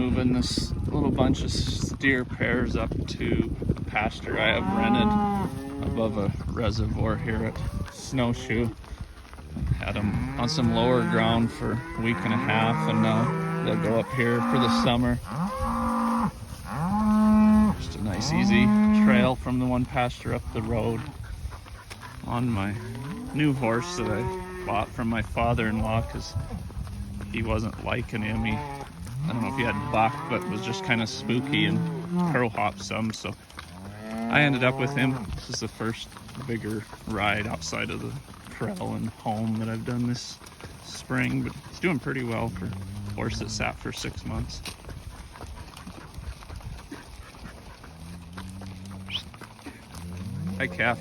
moving this little bunch of steer pairs up to a pasture I have rented above a reservoir here at Snowshoe. Had them on some lower ground for a week and a half, and now they'll go up here for the summer. Just a nice easy trail from the one pasture up the road on my new horse that I bought from my father-in-law because he wasn't liking him. I don't know if he had buck, but was just kind of spooky and crow hopped some, so I ended up with him. This is the first bigger ride outside of the corral and home that I've done this spring, but he's doing pretty well for a horse that sat for 6 months. Hi, calf.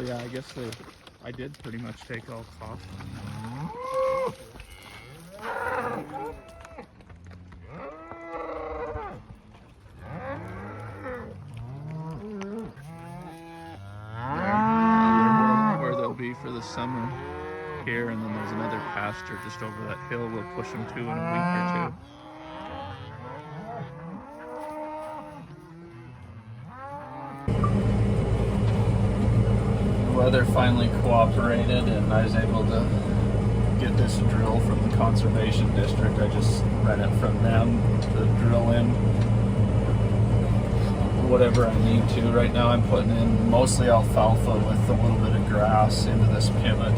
Yeah, I guess I did pretty much take all off. Where they'll be for the summer here, and then there's another pasture just over that hill we'll push them to in a week or two. Weather finally cooperated and I was able to get this drill from the conservation district. I just rent it from them to drill in whatever I need to. Right now I'm putting in mostly alfalfa with a little bit of grass into this pivot.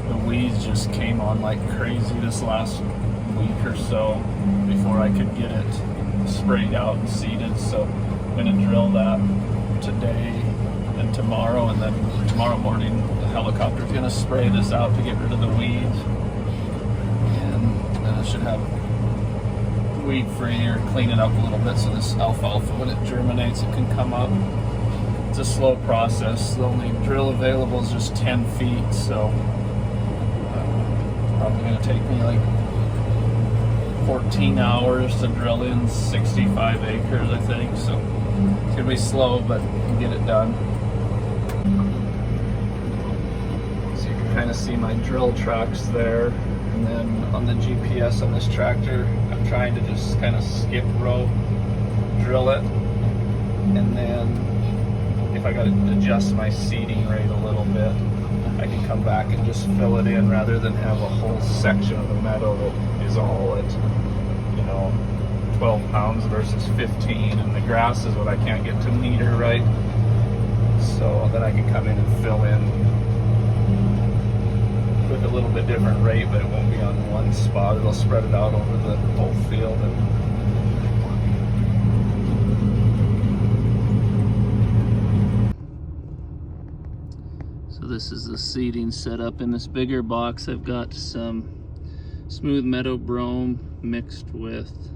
The weeds just came on like crazy this last week or so before I could get it sprayed out and seeded, so I'm going to drill that today and tomorrow, and then tomorrow morning the helicopter's going to spray this out to get rid of the weeds, and then it should have weed free or clean it up a little bit so this alfalfa, when it germinates, it can come up. It's a slow process. The only drill available is just 10 feet, so probably going to take me like 14 hours to drill in 65 acres, I think, so it's going to be slow, but we can get it done. So you can kind of see my drill tracks there, and then on the GPS on this tractor I'm trying to just kind of skip row, drill it, and then if I got to adjust my seeding rate a little bit, I can come back and just fill it in rather than have a whole section of the meadow that is all at, 12 pounds versus 15, and the grass is what I can't get to meter right. So then I can come in and fill in with a little bit different rate, but it won't be on one spot. It'll spread it out over the whole field. So this is the seeding setup in this bigger box. I've got some smooth meadow brome mixed with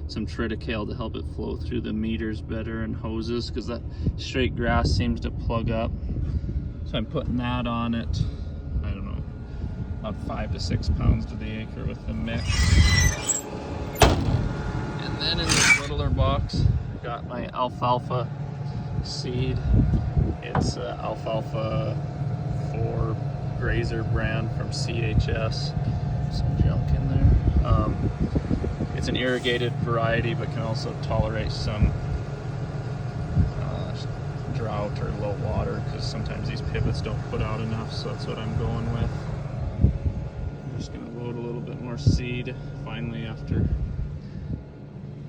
some triticale to help it flow through the meters better and hoses, because that straight grass seems to plug up. So I'm putting that on it, I don't know, about 5 to 6 pounds to the acre with the mix. And then in this littler box, I got my alfalfa seed. It's alfalfa 4 grazer brand from CHS. Some junk in there. It's an irrigated variety, but can also tolerate some drought or low water, because sometimes these pivots don't put out enough, so that's what I'm going with. I'm just going to load a little bit more seed. Finally, after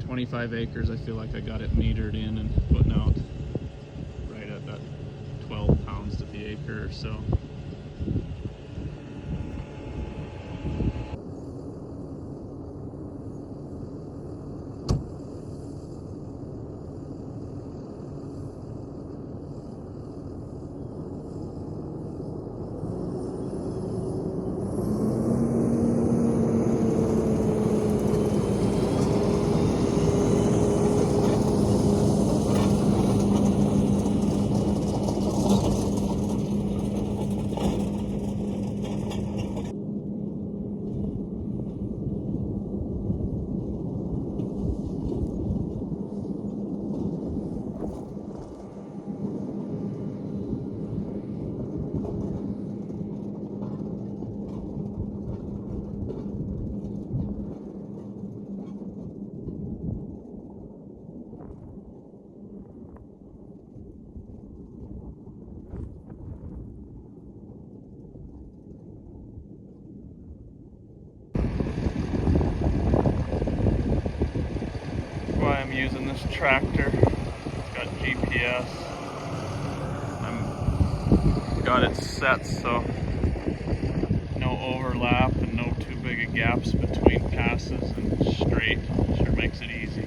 25 acres, I feel like I got it metered in and putting out right at that 12 pounds to the acre or so. tractor. It's got GPS. I'm got it set so no overlap and no too big of gaps between passes, and straight. Sure makes it easy.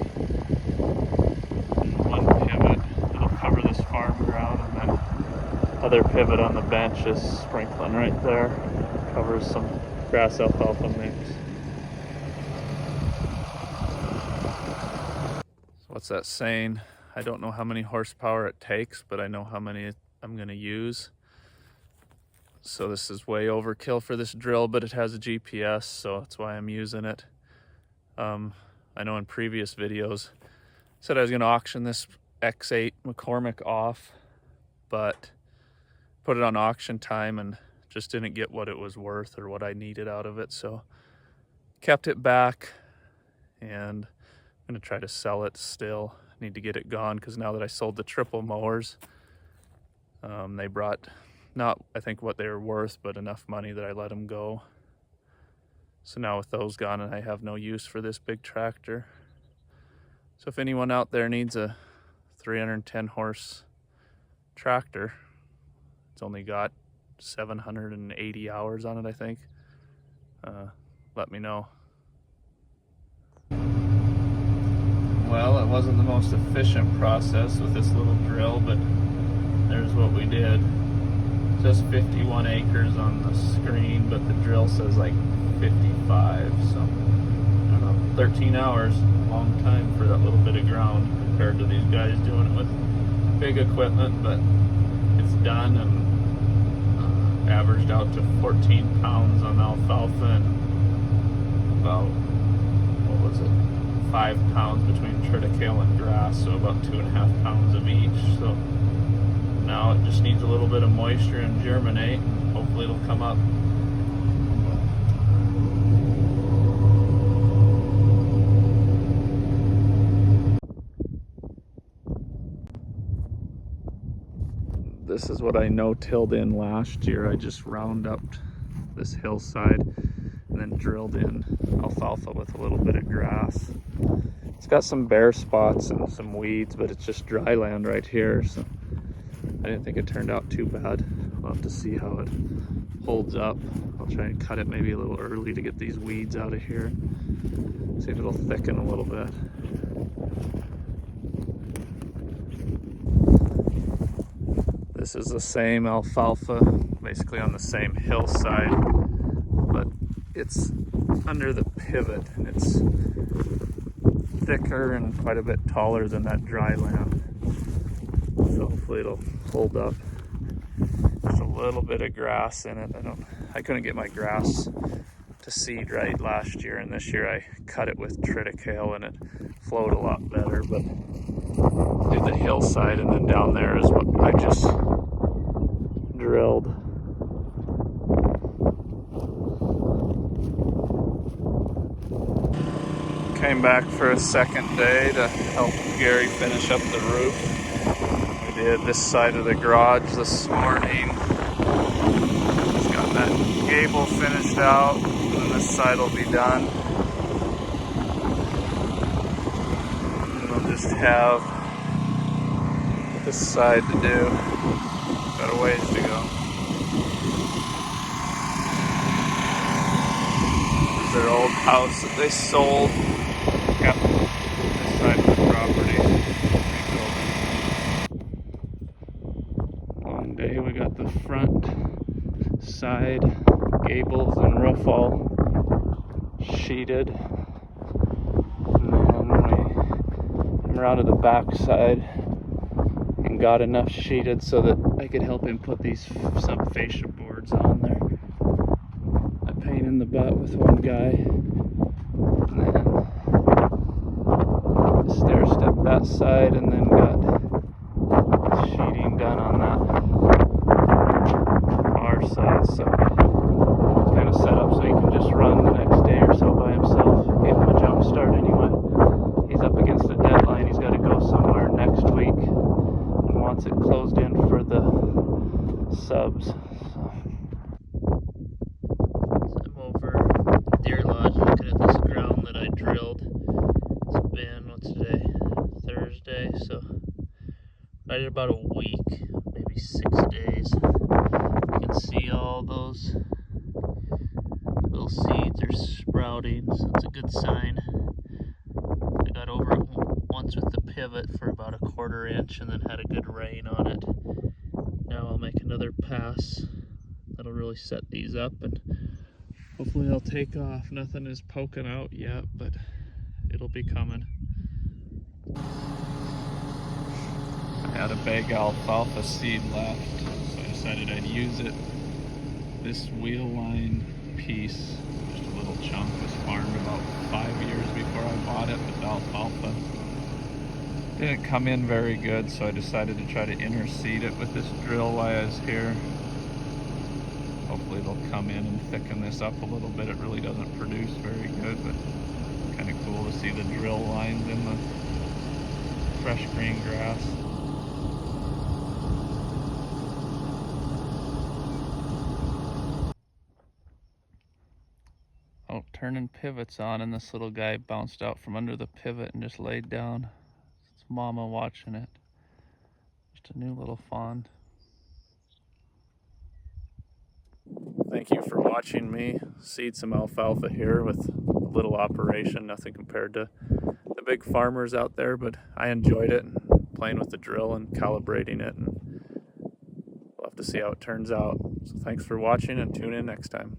And one pivot, it'll cover this farm ground, and then other pivot on the bench is sprinkling right there. Covers some grass alfalfa mix. So what's that saying? I don't know how many horsepower it takes, but I know how many I'm gonna use. So this is way overkill for this drill, but it has a GPS, so that's why I'm using it. I know in previous videos I said I was gonna auction this X8 McCormick off, but put it on auction time and just didn't get what it was worth or what I needed out of it, so kept it back, and I'm gonna try to sell it still. I need to get it gone because now that I sold the triple mowers, they brought not I think what they were worth, but enough money that I let them go. So now with those gone, and I have no use for this big tractor. So if anyone out there needs a 310 horse tractor, it's only got 780 hours on it, I think. Let me know. Well, it wasn't the most efficient process with this little drill, but there's what we did. Just 51 acres on the screen, but the drill says like 55, so I don't know, 13 hours, long time for that little bit of ground compared to these guys doing it with big equipment, but it's done, and averaged out to 14 pounds on alfalfa and about, what was it, 5 pounds between triticale and grass, so about 2.5 pounds of each. So now it just needs a little bit of moisture and germinate, and hopefully it'll come up. This is what I no-tilled in last year. I just round up this hillside and then drilled in alfalfa with a little bit of grass. It's got some bare spots and some weeds, but it's just dry land right here, so I didn't think it turned out too bad. We'll have to see how it holds up. I'll try and cut it maybe a little early to get these weeds out of here. See if it'll thicken a little bit. This is the same alfalfa, basically on the same hillside, but it's under the pivot and it's thicker and quite a bit taller than that dry land. So hopefully it'll hold up. There's a little bit of grass in it. I couldn't get my grass to seed right last year, and this year I cut it with triticale and it flowed a lot better, but did the hillside, and then down there is what I just drilled. Came back for a second day to help Gary finish up the roof. We did this side of the garage this morning. Just got that gable finished out, and then this side will be done. And we'll just have this side to do. Got a ways to go. This is their old house that they sold. Yep, this side of the property. Long day. We got the front, side, gables, and roof all sheeted. And then we came around to the back side and got enough sheeted so that I could help him put these some fascia boards on there. A pain in the butt with one guy. And then stair step that side, and then got sheeting done on that far side. So it's kind of set up so he can just run the next day or so by himself. Gave him a jump start anyway. He's up against the deadline. He's got to go somewhere next week and wants it closed in for the subs. So I'm over Deer Lodge looking at this ground that I drilled. It's been, what's today? about a week, maybe 6 days. You can see all those little seeds are sprouting, so it's a good sign. I got over it once with the pivot for about a 1/4 inch and then had a good rain on it. Now I'll make another pass. That'll really set these up and hopefully they'll take off. Nothing is poking out yet, but it'll be coming. I had a bag alfalfa seed left, so I decided I'd use it. This wheel line piece, just a little chunk, was farmed about 5 years before I bought it, but the alfalfa didn't come in very good, so I decided to try to interseed it with this drill while I was here. Hopefully it'll come in and thicken this up a little bit. It really doesn't produce very good, but kind of cool to see the drill lines in the fresh green grass. Oh, turning pivots on, and this little guy bounced out from under the pivot and just laid down. It's mama watching it. Just a new little fawn. Thank you for watching me seed some alfalfa here with a little operation. Nothing compared to the big farmers out there, but I enjoyed it, playing with the drill and calibrating it, and we'll have to see how it turns out. So thanks for watching, and tune in next time.